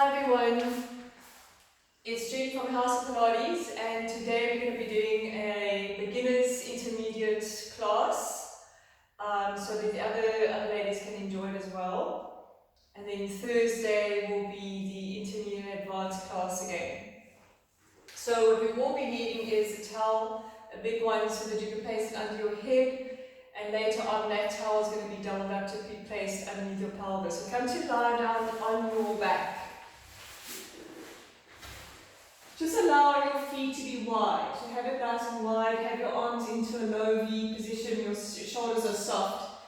Hi everyone, it's Jane from House of Pilates, and today we're going to be doing a beginner's intermediate class so that the other ladies can enjoy it as well. And then Thursday will be the intermediate advanced class again. So what we will be needing is a towel, a big one, so that you can place it under your head, and later on that towel is going to be doubled up to be placed underneath your pelvis. So come to lie down on your back. Just allow your feet to be wide. So have it nice and wide, have your arms into a low V position, your shoulders are soft.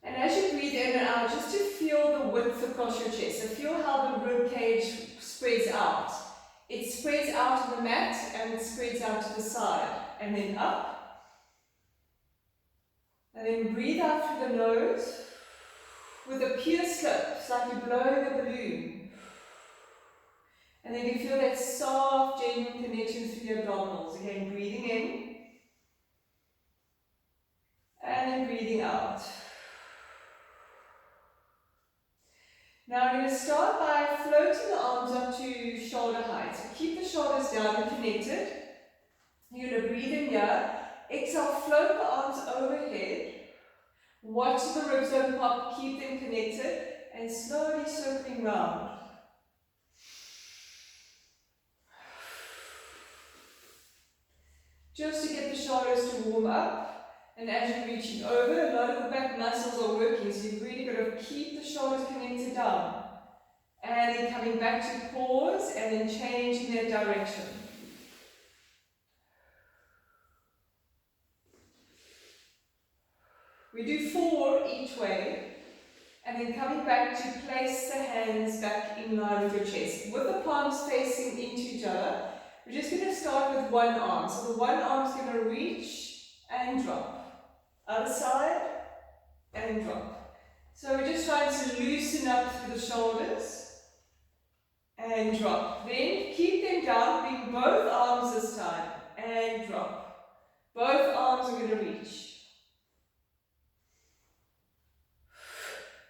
And as you breathe in and out, just to feel the width across your chest. So feel how the rib cage spreads out. It spreads out on the mat and it spreads out to the side. And then up. And then breathe out through the nose with a pure slip. It's like you're blowing a balloon. And then you feel that soft, genuine connection through the abdominals. Again, breathing in. And then breathing out. Now I'm going to start by floating the arms up to shoulder height. So keep the shoulders down and connected. You're going to breathe in here. Exhale, float the arms overhead. Watch the ribs don't pop, keep them connected. And slowly circling round. Just to get the shoulders to warm up, and as you're reaching over, a lot of the back muscles are working, so you've really got to keep the shoulders connected down. And then coming back to pause, and then changing their direction. We do 4 each way, and then coming back to place the hands back in line with your chest, with the palms facing into each other. We're just going to start with one arm. So the one arm is going to reach and drop. Other side and drop. So we're just trying to loosen up through the shoulders and drop. Then keep them down, bring both arms this time and drop. Both arms are going to reach.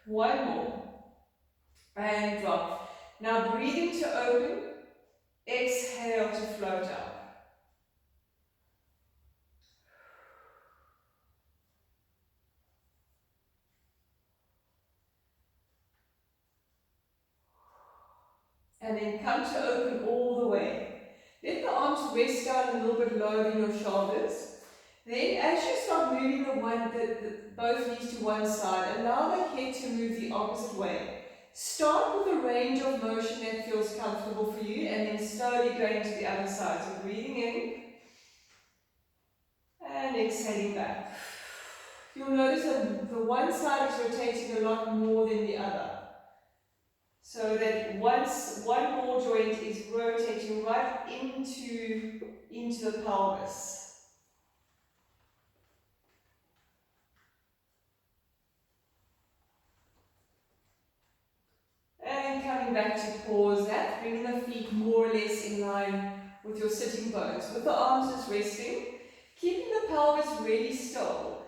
One more and drop. Now breathing to open. Exhale to float up. And then come to open all the way. Let the arms rest down a little bit lower than your shoulders. Then as you start moving both knees to one side, allow the head to move the opposite way. Start with a range of motion that feels comfortable for you, and then slowly going to the other side. So breathing in and exhaling back. You'll notice that the one side is rotating a lot more than the other. So that once one ball joint is rotating right into the pelvis. And coming back to pause that, bringing the feet more or less in line with your sitting bones, with the arms just resting, keeping the pelvis really still.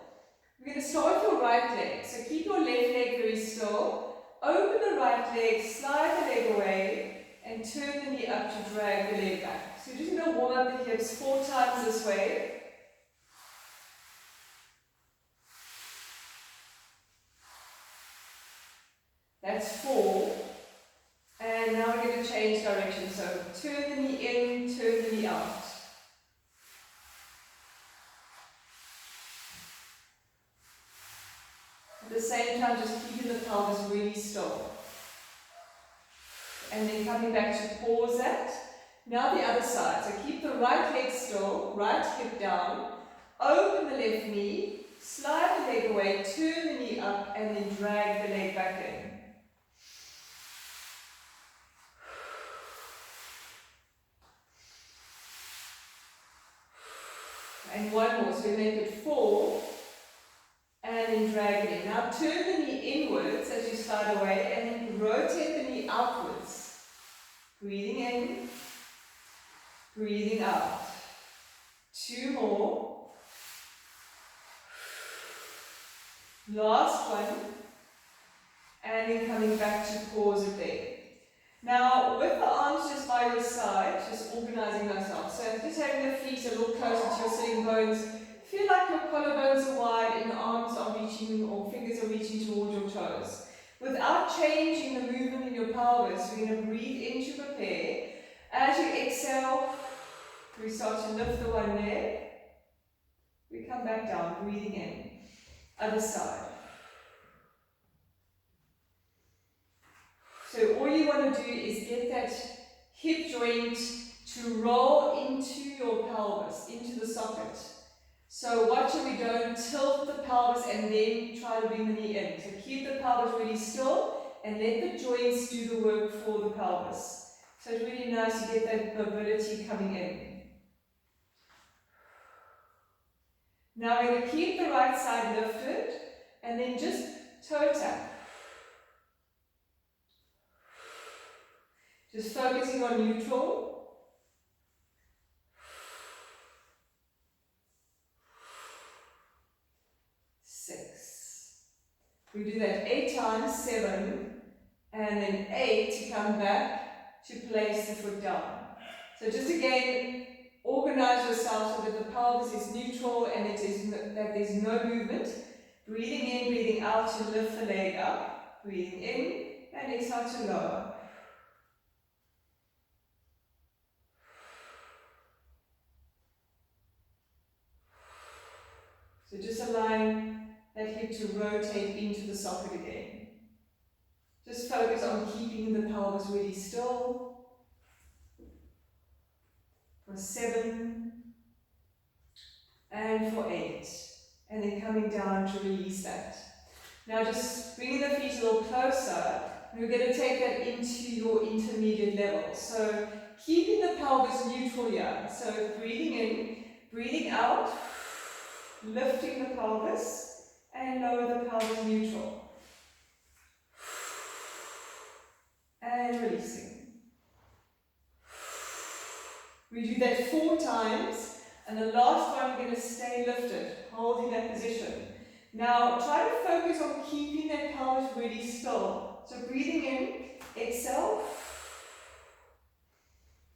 We're going to start with your right leg, so keep your left leg very still, open the right leg, slide the leg away, and turn the knee up to drag the leg back. So you're just going to warm up the hips 4 times this way. That's 4. And now we're going to change direction. So turn the knee in, turn the knee out. At the same time, just keeping the pelvis really still. And then coming back to pause that. Now the other side. So keep the right leg still, right hip down. Open the left knee, slide the leg away, turn the knee up, and then drag the leg back in. And one more, so we make it 4, and then drag it in. Now turn the knee inwards as you slide away, and then rotate the knee outwards. Breathing in, breathing out. 2 more. Last one, and then coming back to pause it there. Now, with the arms just by your side, just organizing myself. So just having the feet a little closer to your sitting bones. Feel like your collarbones are wide and your arms are reaching, or fingers are reaching toward your toes. Without changing the movement in your pelvis, we're going to breathe in to prepare. As you exhale, we start to lift the one leg. We come back down, breathing in. Other side. So all you want to do is get that hip joint to roll into your pelvis, into the socket. So watch it, we don't tilt the pelvis and then try to bring the knee in. So keep the pelvis really still and let the joints do the work for the pelvis. So it's really nice to get that mobility coming in. Now we're going to keep the right side lifted and then just toe tap. Just focusing on neutral. Six. We do that 8 times, 7, and then 8 to come back to place the foot down. So just again, organize yourself so that the pelvis is neutral and that there's no movement. Breathing in, breathing out to lift the leg up. Breathing in and exhale to lower. So just allowing that hip to rotate into the socket again. Just focus on keeping the pelvis really still. For 7 and for 8. And then coming down to release that. Now just bringing the feet a little closer. We're going to take that into your intermediate level. So keeping the pelvis neutral here. So breathing in, breathing out. Lifting the pelvis and lower the pelvis neutral. And releasing. We do that 4 times, and the last one we're going to stay lifted, holding that position. Now try to focus on keeping that pelvis really still. So breathing in, exhale.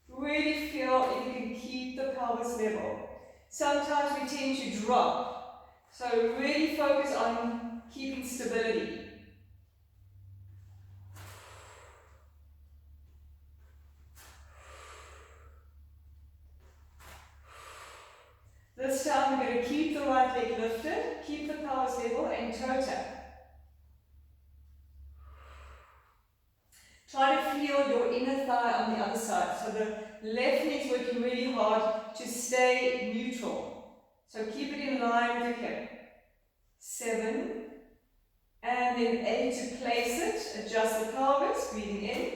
Really feel if you can keep the pelvis level. Sometimes we tend to drop, so really focus on keeping stability. This time we're going to keep the right leg lifted, keep the pelvis level and toe tap. Try to feel your inner thigh on the other side, so the left knee is working really hard to stay neutral. So keep it in line with your hip. 7, and then 8 to place it, adjust the pelvis, breathing in.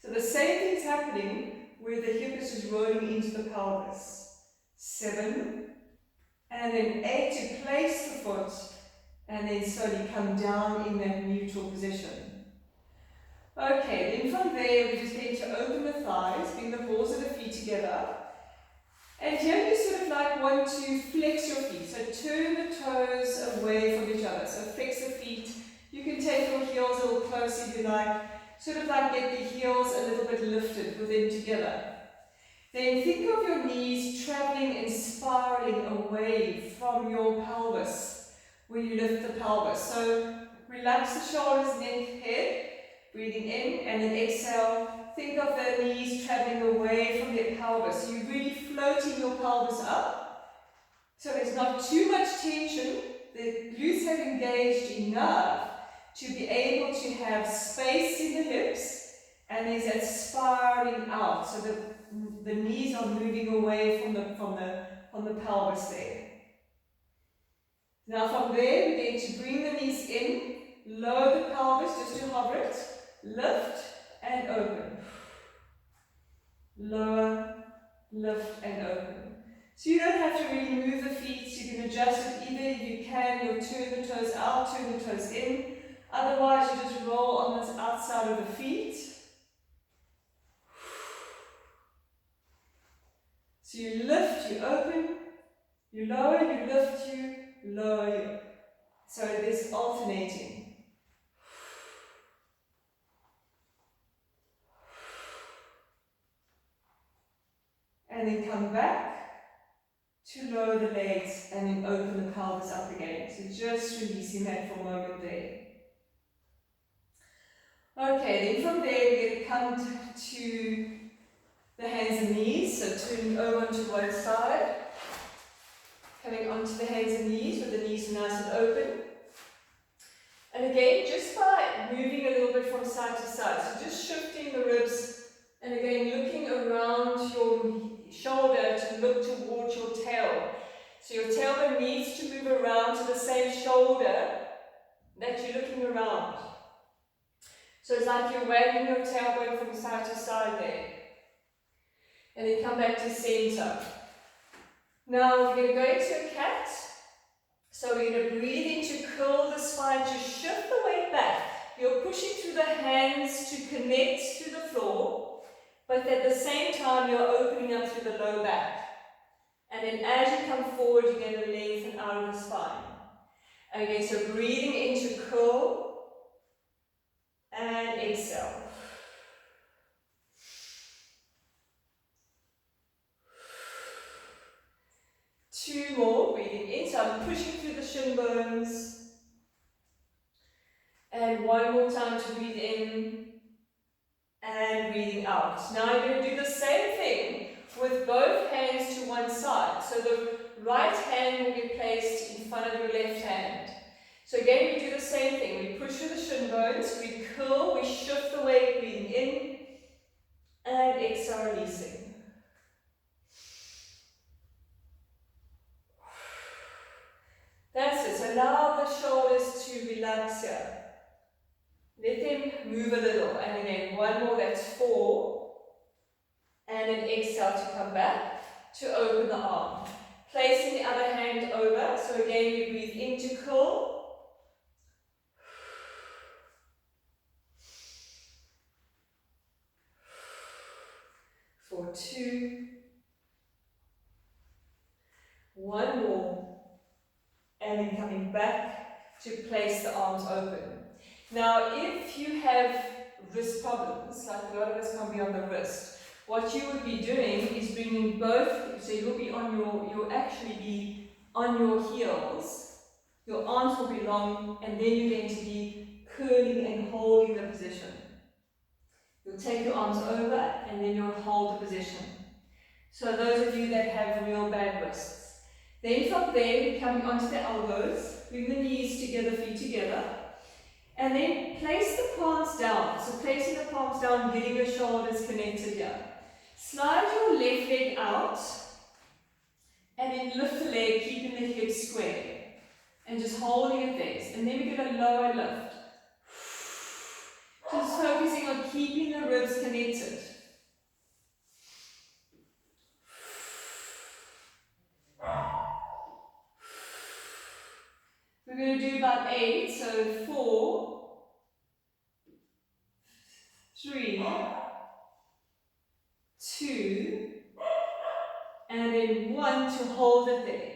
So the same thing's happening where the hip is just rolling into the pelvis. 7, and then 8 to place the foot, and then slowly come down in that neutral position. Okay, then from there we're just going to open the thighs, bring the balls of the feet together. And here you sort of like want to flex your feet. So turn the toes away from each other. So flex the feet. You can take your heels a little closer if you like. Sort of like get the heels a little bit lifted with them together. Then think of your knees traveling and spiraling away from your pelvis when you lift the pelvis. So relax the shoulders, neck, head. Breathing in and then exhale. Think of the knees traveling away from your pelvis. So you're really floating your pelvis up. So there's not too much tension. The glutes have engaged enough to be able to have space in the hips. And there's that spiraling out. So the knees are moving away from the pelvis there. Now from there, we're going to bring the knees in. Lower the pelvis just to hover it. Lift and open. Lower, lift and open. So you don't have to really move the feet. You can adjust it either. If you can, you'll turn the toes out, turn the toes in. Otherwise, you just roll on this outside of the feet. So you lift, you open, You lower, you lift, you lower, you. So this alternating. And then come back to lower the legs and then open the pelvis up again. So just releasing that for a moment there. Okay, then from there we're going to come to the hands and knees. So turning over onto one side. Coming onto the hands and knees with the knees nice and open. And again, just by moving a little bit from side to side, so just shifting the ribs and again looking around your shoulder to look towards your tail. So your tailbone needs to move around to the same shoulder that you're looking around. So it's like you're wagging your tailbone from side to side there. And then come back to center. Now we're going to go into a cat. So we're going to breathe in to curl the spine, to shift the weight back. You're pushing through the hands to connect to the floor, but at the same time you're opening up through the low back. And then as you come forward, you're going to lengthen out of the spine. Okay, so breathing in to curl and exhale. Two more, breathing in, so I'm pushing through the shin bones. And one more time to breathe in and breathing out. Now you're going to do the same thing with both hands to one side. So the right hand will be placed in front of your left hand. So again, we do the same thing. We push through the shin bones, we curl, we shift the weight, breathing in and exhale, releasing. That's it. So allow the shoulders to relax here. Let them move a little. And again, one more, that's 4. And then exhale to come back to open the arm. Placing the other hand over. So again, we breathe in to curl. For 2. One more. And then coming back to place the arms open. Now, if you have wrist problems, like a lot of us can be on the wrist, what you would be doing is bringing both, so you'll actually be on your heels, your arms will be long, and then you're going to be curling and holding the position. You'll take your arms over, and then you'll hold the position. So those of you that have real bad wrists. Then from there, we're coming onto the elbows, bring the knees together, feet together. And then place the palms down. So placing the palms down, getting your shoulders connected here. Slide your left leg out. And then lift the leg, keeping the hips square. And just holding it there. And then we get a lower lift. Just focusing on keeping the ribs connected. We're going to do about 8. So 4, 3, 2, and then 1 to hold it there.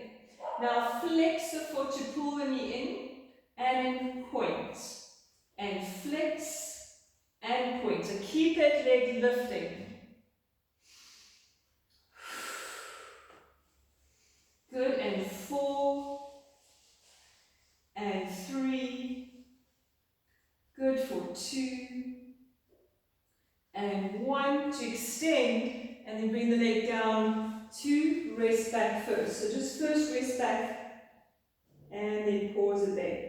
Now flex the foot to pull the knee in, and then point. And flex, and point. So keep that leg lifting. Good, and 4, and 3. Good for 2, and 1 to extend, and then bring the leg down to rest back first. So just first rest back, and then pause it there.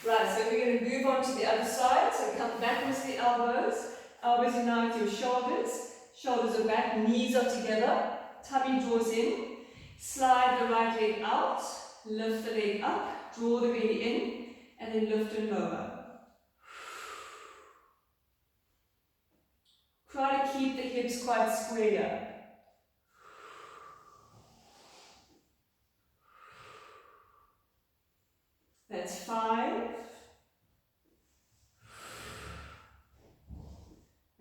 Right, so we're going to move on to the other side. So come backwards to the elbows. Elbows are now with your shoulders. Shoulders are back, knees are together. Tummy draws in. Slide the right leg out. Lift the leg up. Draw the belly in. And then lift and lower. Try to keep the hips quite square. That's 5.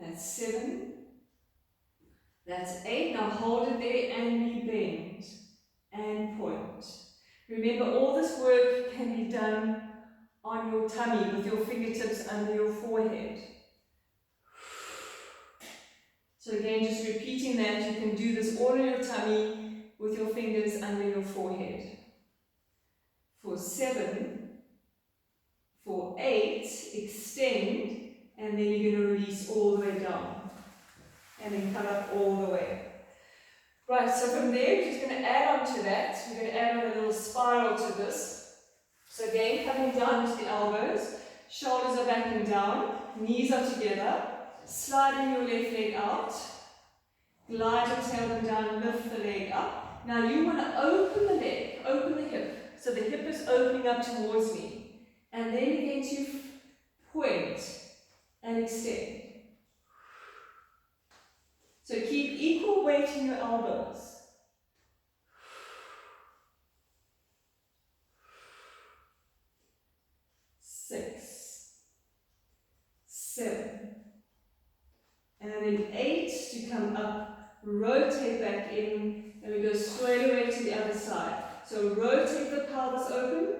That's 7. That's 8. Now hold it there and we bend. and point. Remember, all this work can be done on your tummy with your fingertips under your forehead. So again, just repeating that, you can do this all on your tummy with your fingers under your forehead. For 7, for 8, extend, and then you're going to release all the way down. And then come up all the way. Right, so from there, we're just going to add on to that. We're going to add on a little spiral to this. So again, coming down to the elbows, shoulders are back and down, knees are together, sliding your left leg out, glide your tailbone down, lift the leg up. Now you want to open the leg, open the hip, so the hip is opening up towards me. And then you're going to point and extend. So keep equal weight in your elbows. 6, 7, and then 8 to come up, rotate back in, and we go straight away to the other side. So rotate the pelvis open.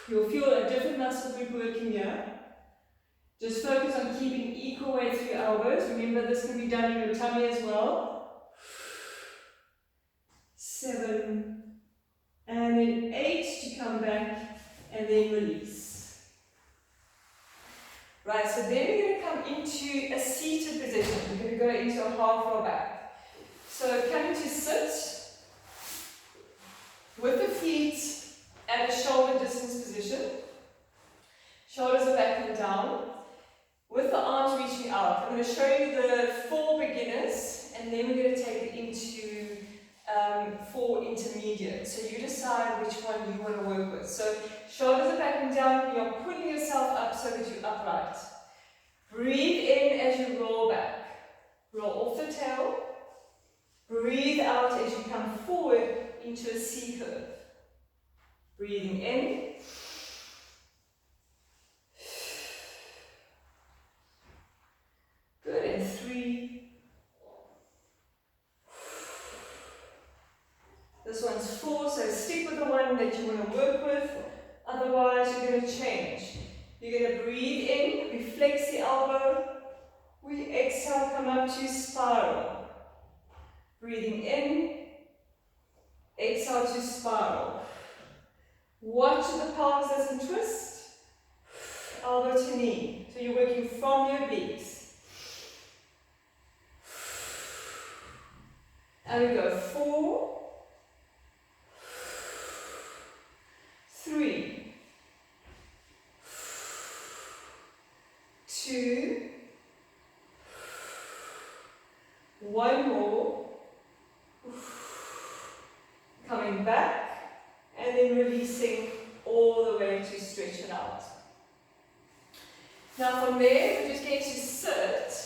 You'll feel a different muscle group working here. Just focus on keeping equal weight through your elbows. Remember, this can be done in your tummy as well. 7, and then 8 to come back, and then release. Right, so then we're going to come into a seated position. We're going to go into a half roll back. So coming to sit, with the feet at a shoulder distance position. Shoulders are back and down. With the arms reaching out, I'm going to show you the 4 beginners, and then we're going to take it into 4 intermediate. So you decide which one you want to work with. So shoulders are back and down, you're pulling yourself up so that you're upright. Breathe in as you roll back. Roll off the tail. Breathe out as you come forward into a C curve. Breathing in. Good, and 3. This one's 4, so stick with the one that you want to work with, otherwise you're going to change. You're going to breathe in, we flex the elbow, we exhale, come up to spiral. Breathing in, exhale to spiral. Watch the pelvis doesn't twist, elbow to knee, so you're working from your obliques. And we go 4, 3, 2, 1 more, coming back, and then releasing all the way to stretch it out. Now from there, we're just going to sit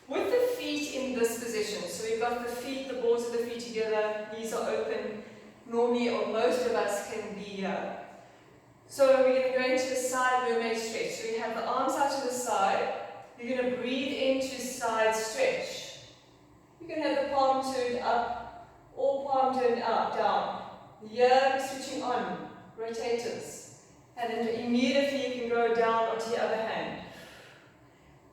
with the feet in this position. So we've got the feet, the balls of the feet together, knees are open. Normally, or most of us can be here. So we're going to go into a side mermaid stretch. So you have the arms out to the side. You're going to breathe into side stretch. You can have the palm turned up or palm turned out, down. Here we're switching on, rotators. And then immediately you can go down onto the other hand.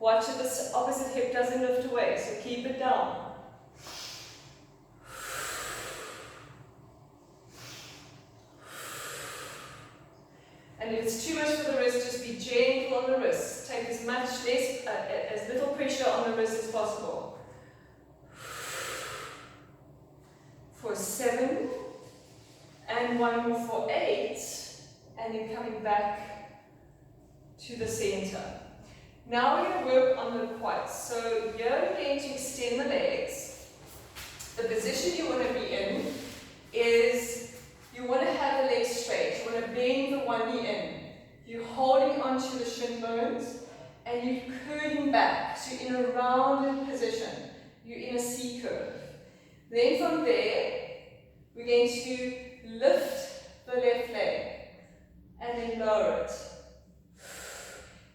Watch that this opposite hip doesn't lift away, so keep it down. And if it's too much for the wrist, just be gentle on the wrist. Take as little pressure on the wrist as possible. For 7, and 1 more for 8, and then coming back to the center. Now we're going to work on the quads. So here we're going to extend the legs. The position you want to be in is you want to have the legs straight. You want to bend the one knee in. You're holding onto the shin bones and you're curving back. So you're in a rounded position. You're in a C curve. Then from there, we're going to lift the left leg and then lower it.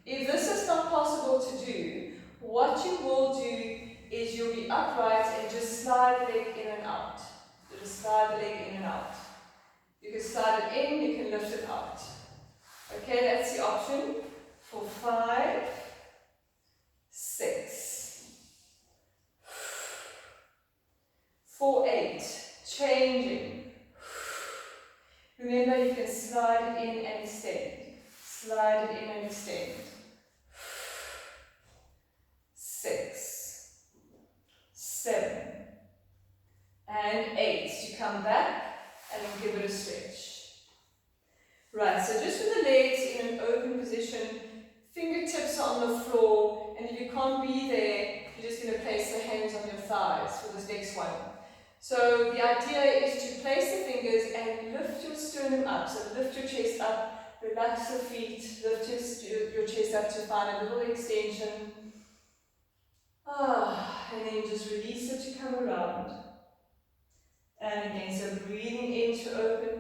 If this is not possible to do, what you will do is you'll be upright and just slide the leg in and out. So just slide the leg in and out. You can slide it in, you can lift it out. Okay, that's the option for 5, 6, for 8, changing. Remember, you can slide it in and extend. Slide it in and extend. 6, 7, and 8. You come back and then give it a stretch. Right, so just with the legs in an open position, fingertips are on the floor, and if you can't be there, you're just going to place the hands on your thighs for this next one. So the idea is to place the fingers and lift your sternum up. So lift your chest up, relax the feet, lift your chest up to find a little extension. And then just release it to come around. And again, so breathing in to open.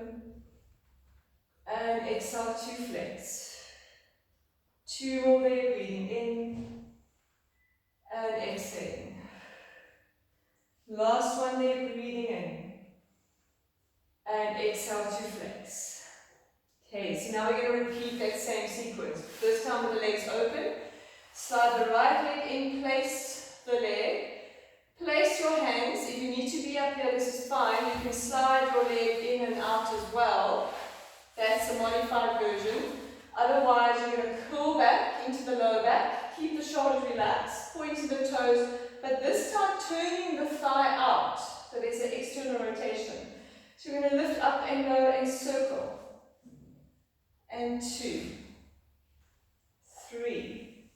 And exhale to flex. 2 more there, breathing in. And exhaling. Last one there, breathing in. And exhale to flex. Okay, so now we're going to repeat that same sequence. First time with the legs open. Slide the right leg in, place the leg. Place your hands. If you need to be up here, this is fine. You can slide your leg in and out as well. That's the modified version. Otherwise, you're going to curl back into the lower back. Keep the shoulders relaxed. Point to the toes. But this time, turning the thigh out. So there's an external rotation. So you're going to lift up and lower and circle. And 2, 3,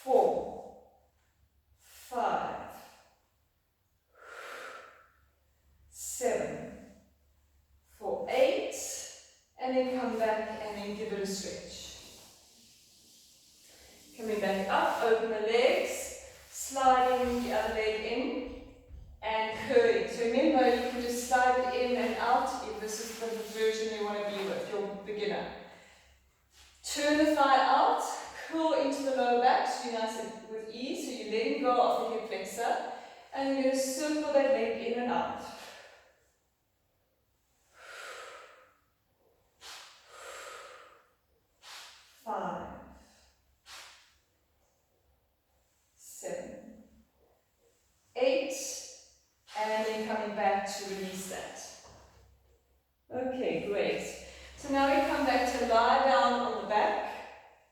4, 5, 7, for 8, and then come back and then give it a stretch. Coming back up, open the legs, sliding the other leg in, and curling. So remember, you can just slide it in and out if this is the version you want to be with, your beginner. Turn the thigh out, curl into the lower back, so you're nice and with ease, so you're letting go of the hip flexor, and you're going to circle that leg in and out. 5, 7, 8, and then coming back to release that. Okay, great. So now we come back to lie down on the back.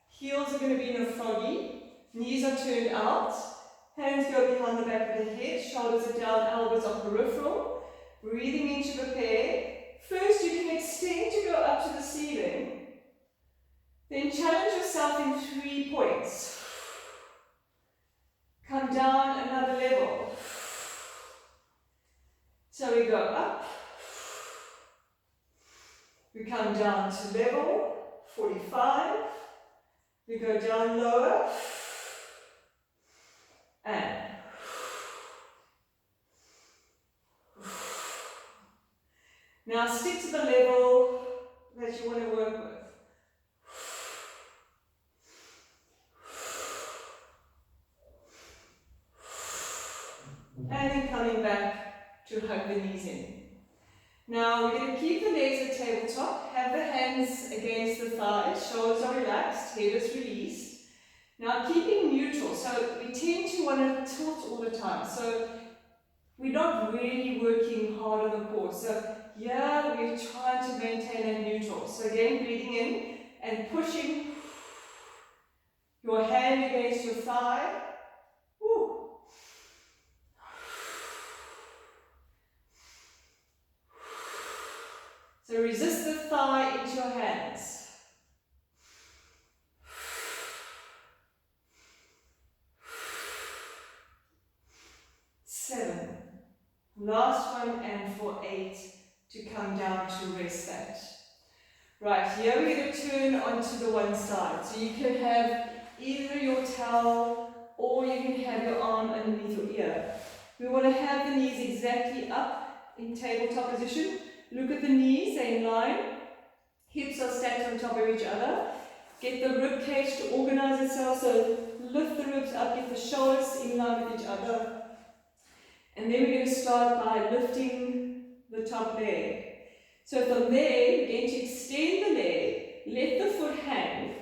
Heels are going to be in a froggy. Knees are turned out. Hands go behind the back of the head. Shoulders are down, elbows are peripheral. Breathing in to prepare. First, you can extend to go up to the ceiling. Then challenge yourself in 3 points. Come down another level. So we go up. We come down to level 45. We go down lower. And now stick to the level that you want to work with. And then coming back to hug the knees in. Now we're going to keep the legs at tabletop, have the hands against the thighs, shoulders are relaxed, head is released. Now keeping neutral, so we tend to want to tilt all the time, so we're not really working hard on the core. So yeah, we're trying to maintain a neutral. So again, breathing in and pushing your hand against your thigh. Woo. So resist the thigh into your hands. Seven. Last one, and for 8 to come down to rest that. Right, here we're going to turn onto the one side. So you can have either your towel or you can have your arm underneath your ear. We want to have the knees exactly up in tabletop position. Look at the knees, they're in line. Hips are stacked on top of each other. Get the rib cage to organize itself, so lift the ribs up, get the shoulders in line with each other. other. And then we're going to start by lifting the top leg. So from there, we're going to extend the leg, let the foot hang,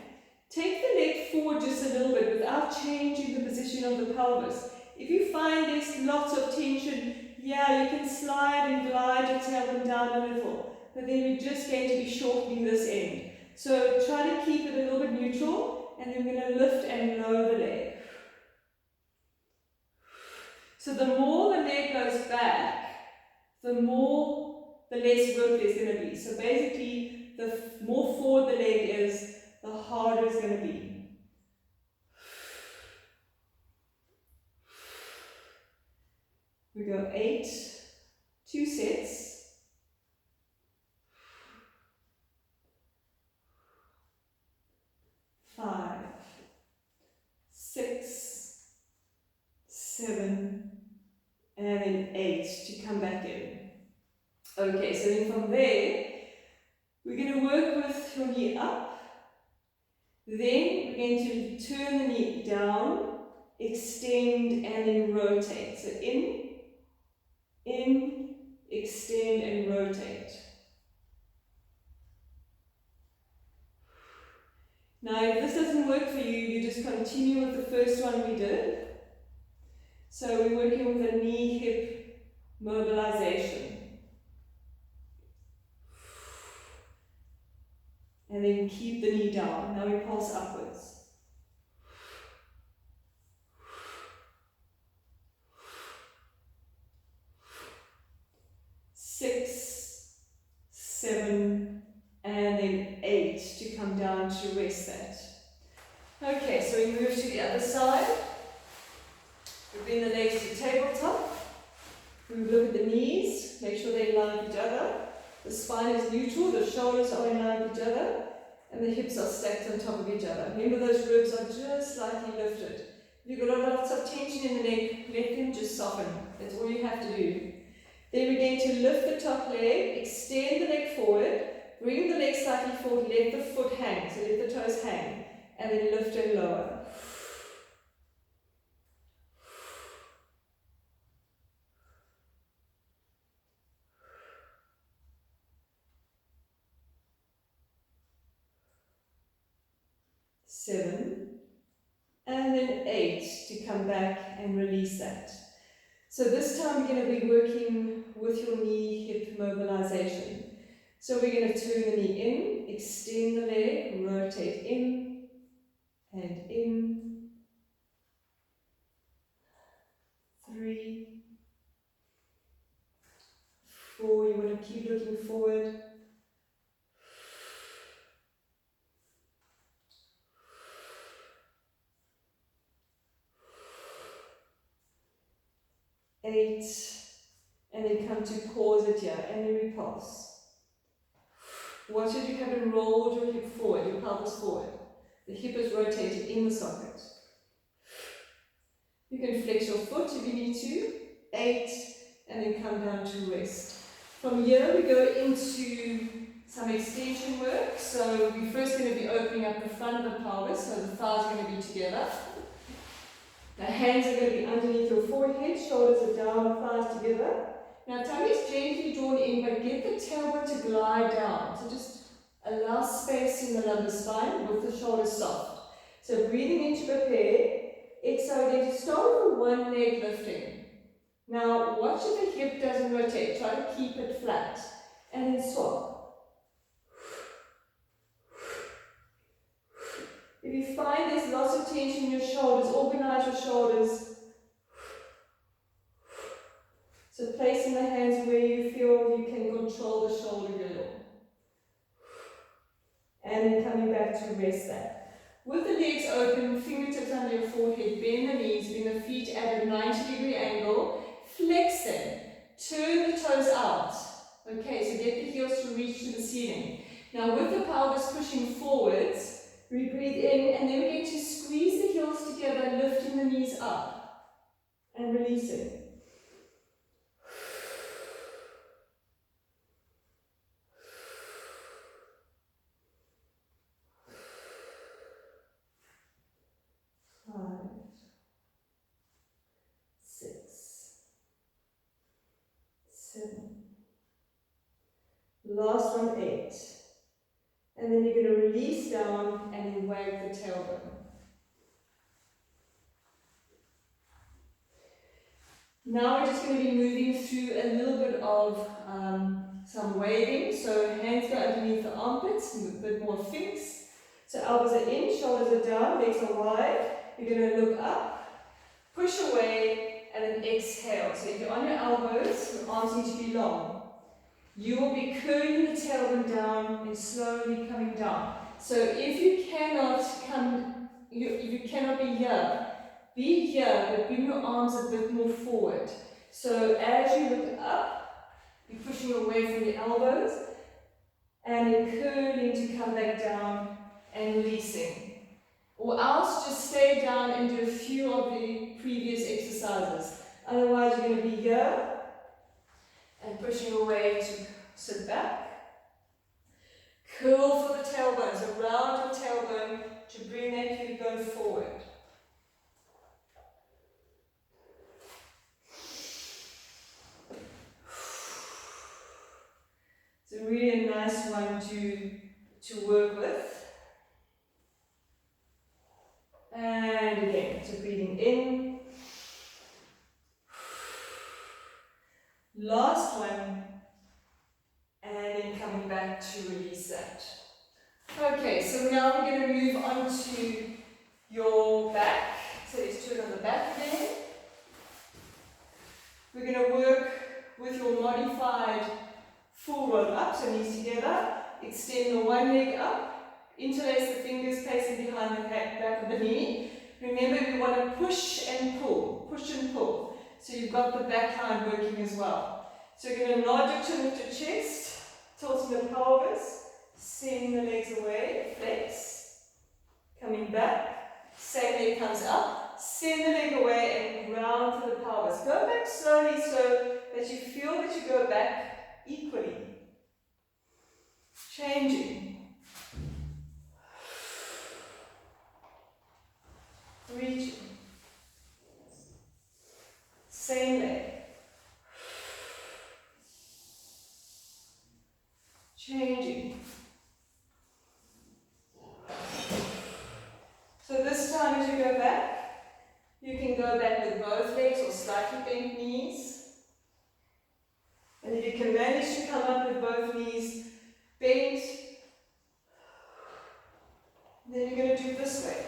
take the leg forward just a little bit without changing the position of the pelvis. If you find there's lots of tension, yeah, you can slide and glide your tailbone down a little, but then we're just going to be shortening this end. So try to keep it a little bit neutral, and then we're going to lift and lower the leg. So the more the leg goes back, the less work there's going to be. So basically, the more forward the leg is, the harder it's going to be. We go 8, 2 sets. 5, 6, 7, and then 8 to come back in. Okay, so then from there, we're going to work with your knee up. Then we're going to turn the knee down, extend, and then rotate. So in, extend, and rotate. Now, if this doesn't work for you, you just continue with the first one we did. So we're working with a knee hip mobilization. And then keep the knee down. Now we pulse upwards. 6, 7, and then 8 to come down to rest that. Okay, so we move to the other side. We bring the legs to tabletop. We look at the knees, make sure they're in line with each other. The spine is neutral, the shoulders are in line with each other, and the hips are stacked on top of each other. Remember, those ribs are just slightly lifted. If you've got lots of tension in the neck, let them just soften. That's all you have to do. Then we're going to lift the top leg, extend the leg forward, bring the leg slightly forward, let the foot hang, so let the toes hang, and then lift and lower. Seven, and then 8 to come back and release that. So this time we're going to be working with your knee hip mobilization. So we're going to turn the knee in, extend the leg, rotate in and in. 3, 4, you want to keep looking forward. 8, and then come to pause it here, and then repulse. Once you haven't rolled your hip forward, your pelvis forward, the hip is rotated in the socket. You can flex your foot if you need to, 8, and then come down to rest. From here we go into some extension work. So we're first going to be opening up the front of the pelvis, so the thighs are going to be together. The hands are going to be underneath your forehead, shoulders are down, thighs together. Now tummy is gently drawn in, but get the tailbone to glide down. So just allow space in the lumbar spine with the shoulders soft. So breathing in to prepare. Exhale again to start with one leg lifting. Now watch if the hip doesn't rotate. Try to keep it flat. And then swap. If you find there's lots of tension in your shoulders, organize your shoulders. So placing the hands where you feel you can control the shoulder girdle. And then coming back to rest that. With the legs open, fingertips under your forehead, bend the knees, bring the feet at a 90-degree angle, flex them, turn the toes out. Okay, so get the heels to reach to the ceiling. Now with the pelvis pushing forwards, we breathe in, and then we're going to squeeze the heels together, lifting the knees up and releasing. Last one, 8. And then you're going to release down and then wag the tailbone. Now we're just going to be moving through a little bit of some waving. So hands go underneath the armpits, a bit more finks. So elbows are in, shoulders are down, legs are wide. You're going to look up, push away, and then exhale. So if you're on your elbows, your arms need to be long. You will be curling the tailbone down and slowly coming down. So if you cannot be here, but bring your arms a bit more forward. So as you look up, you're pushing away from the elbows, and then curling to come back down and releasing. Or else just stay down and do a few of the previous exercises. Otherwise you're going to be here, and pushing away to sit back. Curl for the tailbone, so round your tailbone to bring that hip bone forward. It's a really nice one to work with. And again, so breathing in. Last one. And then coming back to release that. Okay, so now we're going to move on to your back. So let's turn on the back again. We're going to work with your modified full roll up, so knees together. Extend the one leg up. Interlace the fingers facing behind the back of the knee. Remember, we want to push and pull. Push and pull. So you've got the back line working as well. So you're going to nod your chin with your chest. Tilting the pelvis, send the legs away, flex, coming back, same leg comes up, send the leg away and ground to the pelvis. Go back slowly so that you feel that you go back equally. Changing. Reaching. Same leg. Changing. So this time as you go back, you can go back with both legs or slightly bent knees. And if you can manage to come up with both knees bent, then you're going to do it this way.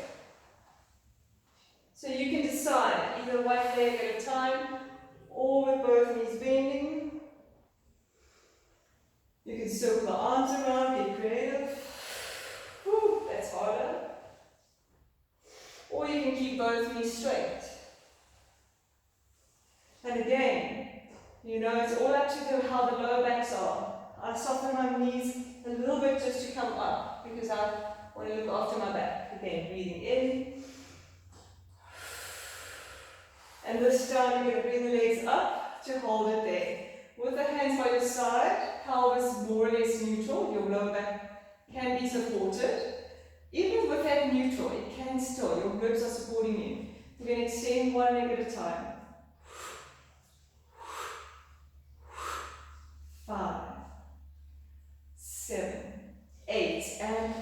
So you can decide either one leg at a time or with both knees bending. You can circle the arms around, get creative. Whew, that's harder. Or you can keep both knees straight. And again, you know, it's all up to how the lower backs are. I soften my knees a little bit just to come up because I want to look after my back. Again, breathing in. And this time you're going to bring the legs up to hold it there. With the hands by your side, pelvis more or less neutral, your lower back can be supported. Even with that neutral, it can still, your ribs are supporting you. You're going to extend one leg at a time. 5, 7, 8, and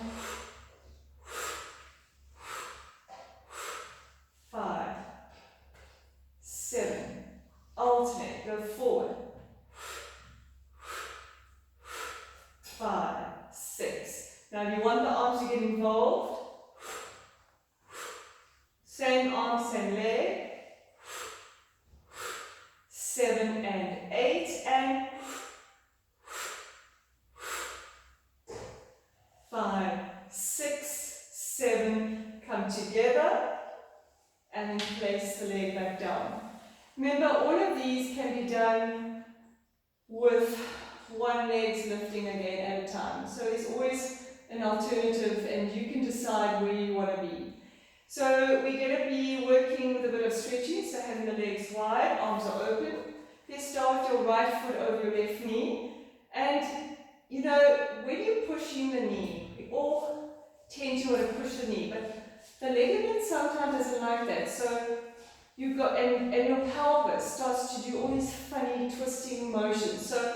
5, 7. Alternate, go forward. 5, 6. Now if you want the arms to get involved, same arm, same leg. 7 and 8 and 5, 6, 7. Come together and then place the leg back down. Remember, all of these can be done with one leg's lifting again at a time. So there's always an alternative and you can decide where you want to be. So we're going to be working with a bit of stretching, so having the legs wide, arms are open. Let's start with your right foot over your left knee. And you know, when you're pushing the knee, we all tend to want to push the knee, but the ligament sometimes doesn't like that. So you've got, and your pelvis starts to do all these funny twisting motions. So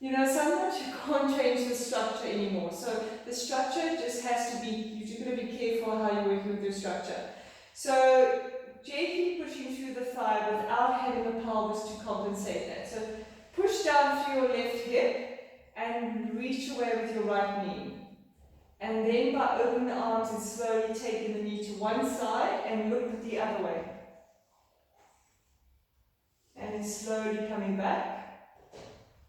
You know, sometimes you can't change the structure anymore. So the structure just has to be, you've got to be careful how you're working with your structure. So gently pushing through the thigh without having the pelvis to compensate that. So push down through your left hip and reach away with your right knee. And then by opening the arms and slowly taking the knee to one side and look the other way. And then slowly coming back.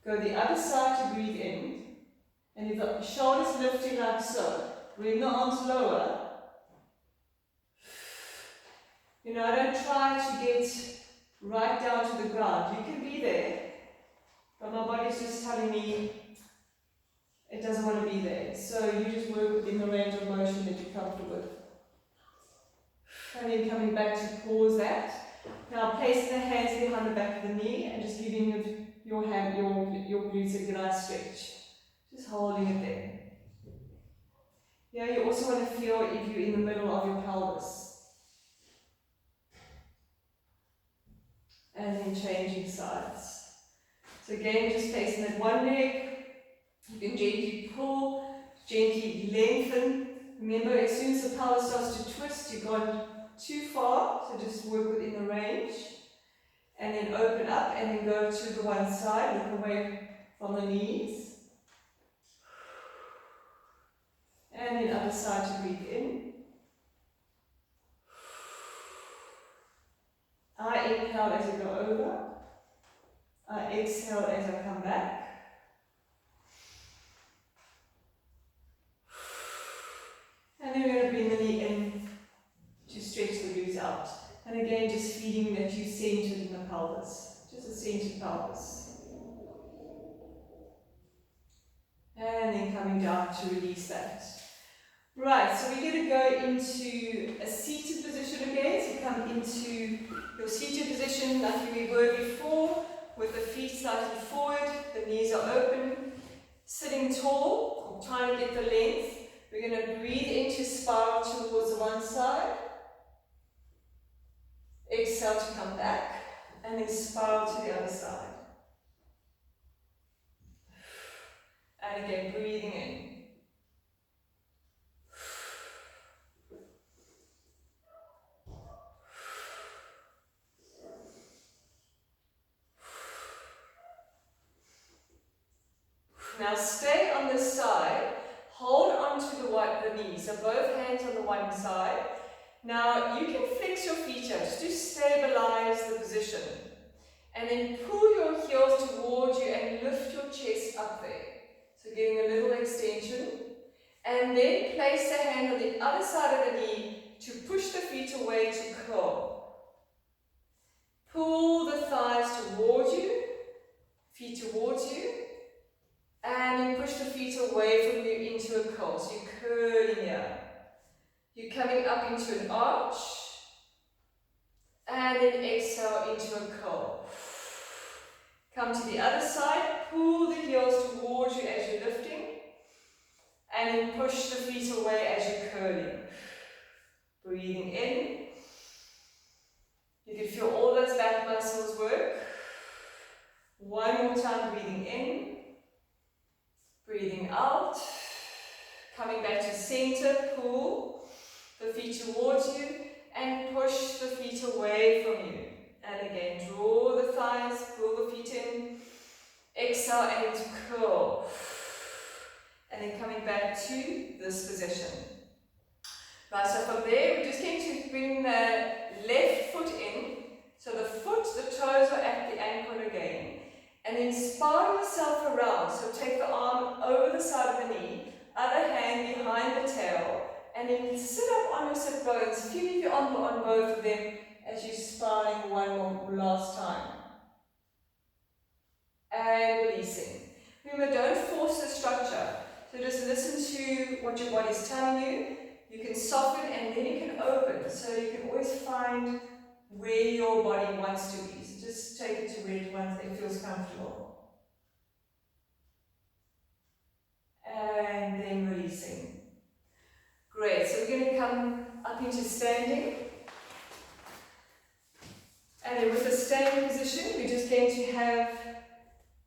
Go the other side to breathe in. And if the shoulders lifting like so, bring the arms lower. You know, I don't try to get right down to the ground. You can be there, but my body's just telling me it doesn't want to be there. So you just work within the range of motion that you're comfortable with. And then coming back to pause that. Now placing the hands behind the back of the knee and just giving your glutes a nice stretch. Just holding it there. Yeah, you also want to feel if you're in the middle of your pelvis. And then changing sides. So again, just placing that one leg. You can gently pull, gently lengthen. Remember, as soon as the pelvis starts to twist, you've gone too far, so just work within the range. And then open up and then go to the one side, look away from the knees. And then other side to breathe in. I inhale as I go over. I exhale as I come back. And then we're going to bring the knee in to stretch the glutes out. And again, just feeling that you're centered in the pelvis. Just a centered pelvis. And then coming down to release that. Right, so we're going to go into a seated position again. So come into your seated position like we were before, with the feet slightly forward, the knees are open, sitting tall, or trying to get the length. We're going to breathe into spiral towards the one side. Exhale to come back, and then spiral to the other side. And again, breathing in. Now stay on this side, hold on to the knees, so both hands on the one side. Now you can flex your feet up just to stabilize the position. And then pull your heels towards you and lift your chest up there. So getting a little extension. And then place the hand on the other side of the knee to push the feet away to curl. Pull the thighs towards you, feet towards you. And then push the feet away from you into a curl. So you're curling here. You're coming up into an arch. And then exhale into a curl. Come to the other side. Pull the heels towards you as you're lifting. And then push the feet away as you're curling. Breathing in. You can feel all those back muscles work. One more time, breathing in. Breathing out, coming back to center, pull the feet towards you and push the feet away from you. And again, draw the thighs, pull the feet in, exhale and curl. And then coming back to this position. Right, so from there, we're just going to bring the left foot in. So the toes are at the ankle again. And then spiral yourself around, so take the arm over the side of the knee, other hand behind the tail, and then sit up on your sit bones, feeling your arm on both of them as you're spiraling one more last time. And releasing. Remember, don't force the structure, so just listen to what your body's telling you. You can soften and then you can open, so you can always find where your body wants to be. So just take it to where it feels comfortable. And then releasing. Great, so we're going to come up into standing. And then with the standing position, we're just going to have